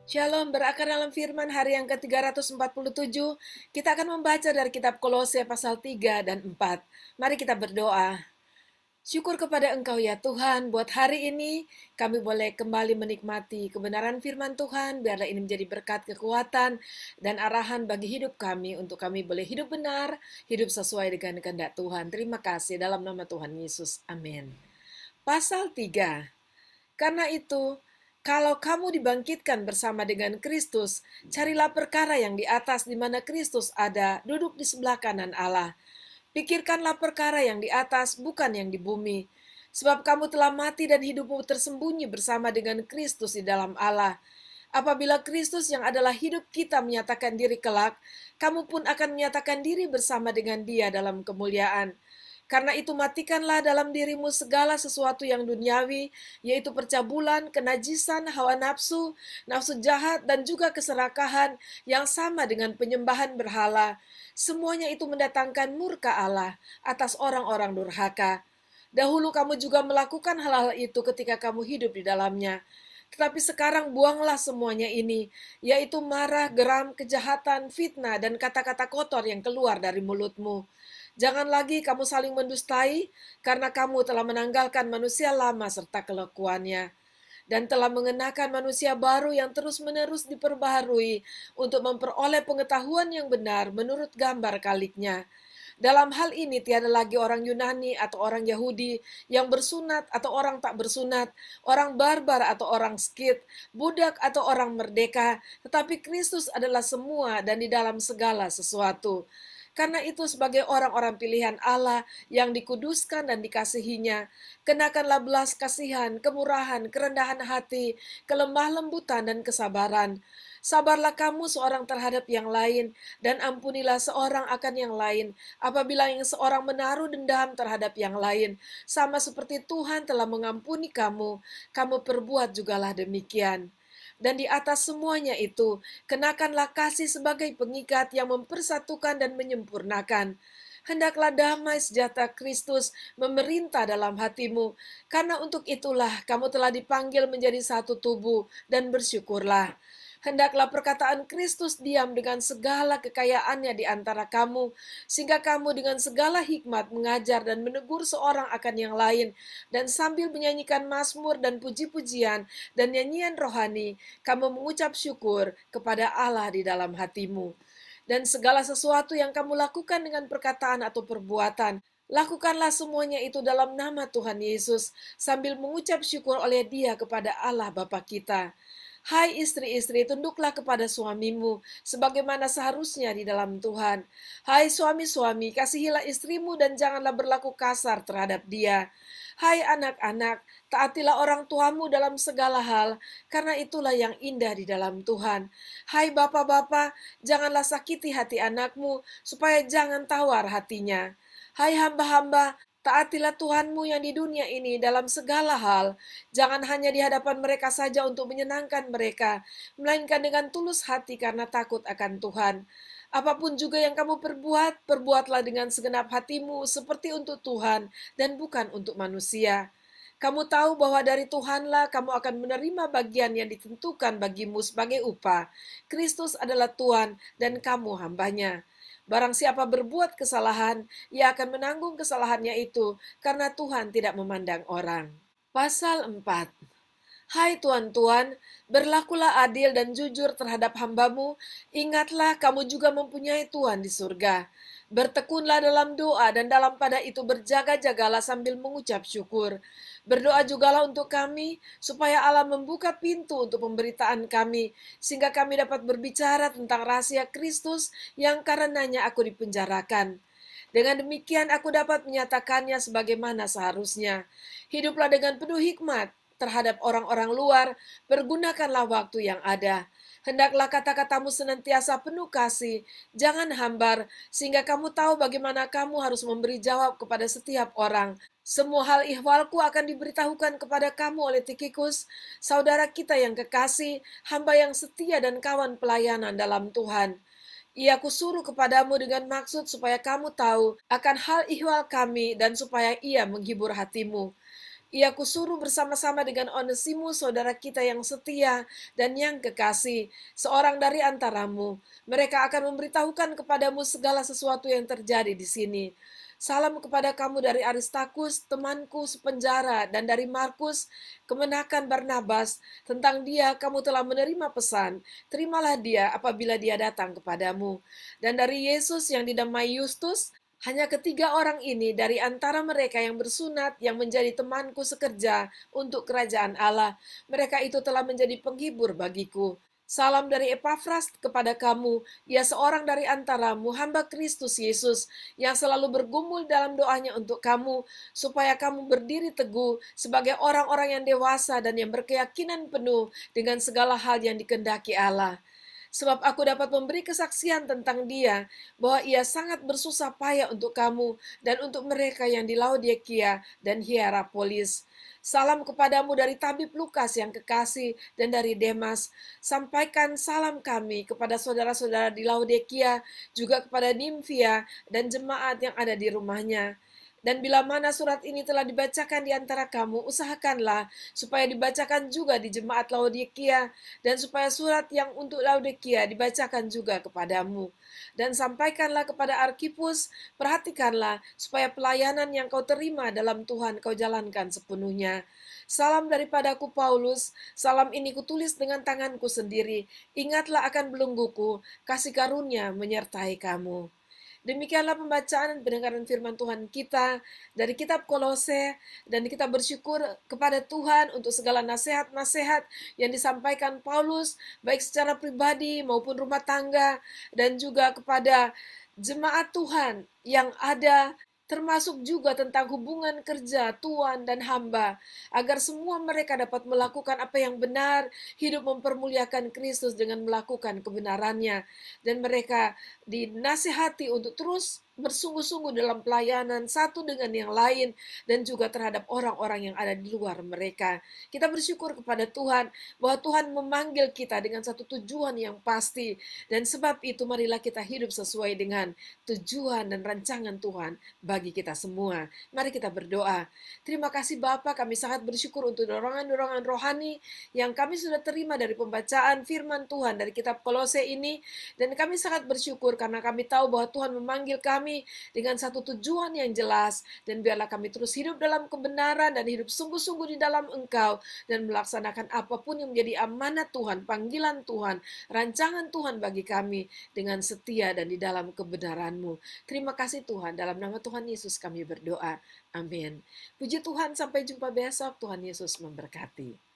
Shalom, berakar dalam firman hari yang ke-347, kita akan membaca dari kitab Kolose pasal 3 dan 4. Mari kita berdoa. Syukur kepada Engkau ya Tuhan, buat hari ini kami boleh kembali menikmati kebenaran firman Tuhan, biarlah ini menjadi berkat kekuatan dan arahan bagi hidup kami, untuk kami boleh hidup benar, hidup sesuai dengan kehendak Tuhan. Terima kasih dalam nama Tuhan Yesus. Amin. Pasal 3. Karena itu, kalau kamu dibangkitkan bersama dengan Kristus, carilah perkara yang di atas di mana Kristus ada, duduk di sebelah kanan Allah. Pikirkanlah perkara yang di atas, bukan yang di bumi. Sebab kamu telah mati dan hidupmu tersembunyi bersama dengan Kristus di dalam Allah. Apabila Kristus yang adalah hidup kita menyatakan diri kelak, kamu pun akan menyatakan diri bersama dengan Dia dalam kemuliaan. Karena itu matikanlah dalam dirimu segala sesuatu yang duniawi, yaitu percabulan, kenajisan, hawa nafsu, nafsu jahat, dan juga keserakahan yang sama dengan penyembahan berhala. Semuanya itu mendatangkan murka Allah atas orang-orang durhaka. Dahulu kamu juga melakukan hal-hal itu ketika kamu hidup di dalamnya. Tetapi sekarang buanglah semuanya ini, yaitu marah, geram, kejahatan, fitnah, dan kata-kata kotor yang keluar dari mulutmu. Jangan lagi kamu saling mendustai, karena kamu telah menanggalkan manusia lama serta kelakuannya, dan telah mengenakan manusia baru yang terus-menerus diperbaharui untuk memperoleh pengetahuan yang benar menurut gambar kaliknya. Dalam hal ini tiada lagi orang Yunani atau orang Yahudi, yang bersunat atau orang tak bersunat, orang barbar atau orang Skit, budak atau orang merdeka, tetapi Kristus adalah semua dan di dalam segala sesuatu. Karena itu sebagai orang-orang pilihan Allah yang dikuduskan dan dikasihinya, kenakanlah belas kasihan, kemurahan, kerendahan hati, kelemah lembutan dan kesabaran. Sabarlah kamu seorang terhadap yang lain, dan ampunilah seorang akan yang lain, apabila yang seorang menaruh dendam terhadap yang lain. Sama seperti Tuhan telah mengampuni kamu, kamu perbuat jugalah demikian. Dan di atas semuanya itu, kenakanlah kasih sebagai pengikat yang mempersatukan dan menyempurnakan. Hendaklah damai sejahtera Kristus memerintah dalam hatimu, karena untuk itulah kamu telah dipanggil menjadi satu tubuh, dan bersyukurlah. Hendaklah perkataan Kristus diam dengan segala kekayaannya di antara kamu, sehingga kamu dengan segala hikmat mengajar dan menegur seorang akan yang lain, dan sambil menyanyikan mazmur dan puji-pujian dan nyanyian rohani, kamu mengucap syukur kepada Allah di dalam hatimu. Dan segala sesuatu yang kamu lakukan dengan perkataan atau perbuatan, lakukanlah semuanya itu dalam nama Tuhan Yesus, sambil mengucap syukur oleh Dia kepada Allah Bapa kita. Hai istri-istri, tunduklah kepada suamimu, sebagaimana seharusnya di dalam Tuhan. Hai suami-suami, kasihilah istrimu dan janganlah berlaku kasar terhadap dia. Hai anak-anak, taatilah orang tuamu dalam segala hal, karena itulah yang indah di dalam Tuhan. Hai bapak-bapak, janganlah sakiti hati anakmu, supaya jangan tawar hatinya. Hai hamba-hamba, taatilah Tuhanmu yang di dunia ini dalam segala hal. Jangan hanya di hadapan mereka saja untuk menyenangkan mereka, melainkan dengan tulus hati karena takut akan Tuhan. Apapun juga yang kamu perbuat, perbuatlah dengan segenap hatimu seperti untuk Tuhan dan bukan untuk manusia. Kamu tahu bahwa dari Tuhanlah kamu akan menerima bagian yang ditentukan bagimu sebagai upah. Kristus adalah Tuhan dan kamu hambanya. Barang siapa berbuat kesalahan, ia akan menanggung kesalahannya itu, karena Tuhan tidak memandang orang. Pasal 4. Hai tuan-tuan, berlakulah adil dan jujur terhadap hambamu, ingatlah kamu juga mempunyai Tuhan di surga. Bertekunlah dalam doa dan dalam pada itu berjaga-jagalah sambil mengucap syukur. Berdoa jugalah untuk kami, supaya Allah membuka pintu untuk pemberitaan kami, sehingga kami dapat berbicara tentang rahasia Kristus yang karenanya aku dipenjarakan. Dengan demikian aku dapat menyatakannya sebagaimana seharusnya. Hiduplah dengan penuh hikmat terhadap orang-orang luar, pergunakanlah waktu yang ada. Hendaklah kata-katamu senantiasa penuh kasih, jangan hambar, sehingga kamu tahu bagaimana kamu harus memberi jawab kepada setiap orang. Semua hal ihwalku akan diberitahukan kepada kamu oleh Tikikus, saudara kita yang kekasih, hamba yang setia dan kawan pelayanan dalam Tuhan. Ia kusuruh kepadamu dengan maksud supaya kamu tahu akan hal ihwal kami dan supaya ia menghibur hatimu. Ia kusuruh bersama-sama dengan Onesimus, saudara kita yang setia dan yang kekasih, seorang dari antaramu. Mereka akan memberitahukan kepadamu segala sesuatu yang terjadi di sini. Salam kepada kamu dari Aristarkus, temanku sepenjara, dan dari Markus, kemenakan Barnabas. Tentang dia kamu telah menerima pesan. Terimalah dia apabila dia datang kepadamu. Dan dari Yesus yang dinamai Justus, hanya ketiga orang ini dari antara mereka yang bersunat yang menjadi temanku sekerja untuk kerajaan Allah. Mereka itu telah menjadi penghibur bagiku. Salam dari Epafras kepada kamu, ia seorang dari antaramu, hamba Kristus Yesus, yang selalu bergumul dalam doanya untuk kamu, supaya kamu berdiri teguh sebagai orang-orang yang dewasa dan yang berkeyakinan penuh dengan segala hal yang dikehendaki Allah. Sebab aku dapat memberi kesaksian tentang dia, bahwa ia sangat bersusah payah untuk kamu dan untuk mereka yang di Laodikia dan Hierapolis. Salam kepadamu dari tabib Lukas yang kekasih dan dari Demas. Sampaikan salam kami kepada saudara-saudara di Laodikia, juga kepada Nimfia dan jemaat yang ada di rumahnya. Dan bila mana surat ini telah dibacakan di antara kamu, usahakanlah supaya dibacakan juga di jemaat Laodikia, dan supaya surat yang untuk Laodikia dibacakan juga kepadamu. Dan sampaikanlah kepada Arkipus, perhatikanlah supaya pelayanan yang kau terima dalam Tuhan kau jalankan sepenuhnya. Salam daripadaku Paulus, salam ini kutulis dengan tanganku sendiri. Ingatlah akan belengguku, kasih karunia menyertai kamu. Demikianlah pembacaan dan pendengaran firman Tuhan kita dari kitab Kolose, dan kita bersyukur kepada Tuhan untuk segala nasihat-nasihat yang disampaikan Paulus, baik secara pribadi maupun rumah tangga, dan juga kepada jemaat Tuhan yang ada, termasuk juga tentang hubungan kerja tuan dan hamba, agar semua mereka dapat melakukan apa yang benar, hidup mempermuliakan Kristus dengan melakukan kebenarannya, dan mereka dinasihati untuk terus bersungguh-sungguh dalam pelayanan satu dengan yang lain, dan juga terhadap orang-orang yang ada di luar mereka. Kita bersyukur kepada Tuhan bahwa Tuhan memanggil kita dengan satu tujuan yang pasti, dan sebab itu marilah kita hidup sesuai dengan tujuan dan rancangan Tuhan bagi kita semua. Mari kita berdoa. Terima kasih Bapa, kami sangat bersyukur untuk dorongan-dorongan rohani yang kami sudah terima dari pembacaan firman Tuhan dari kitab Kolose ini, dan kami sangat bersyukur karena kami tahu bahwa Tuhan memanggil kami dengan satu tujuan yang jelas, dan biarlah kami terus hidup dalam kebenaran dan hidup sungguh-sungguh di dalam Engkau, dan melaksanakan apapun yang menjadi amanat Tuhan, panggilan Tuhan, rancangan Tuhan bagi kami dengan setia dan di dalam kebenaran-Mu. Terima kasih Tuhan, dalam nama Tuhan Yesus kami berdoa. Amin. Puji Tuhan, sampai jumpa besok. Tuhan Yesus memberkati.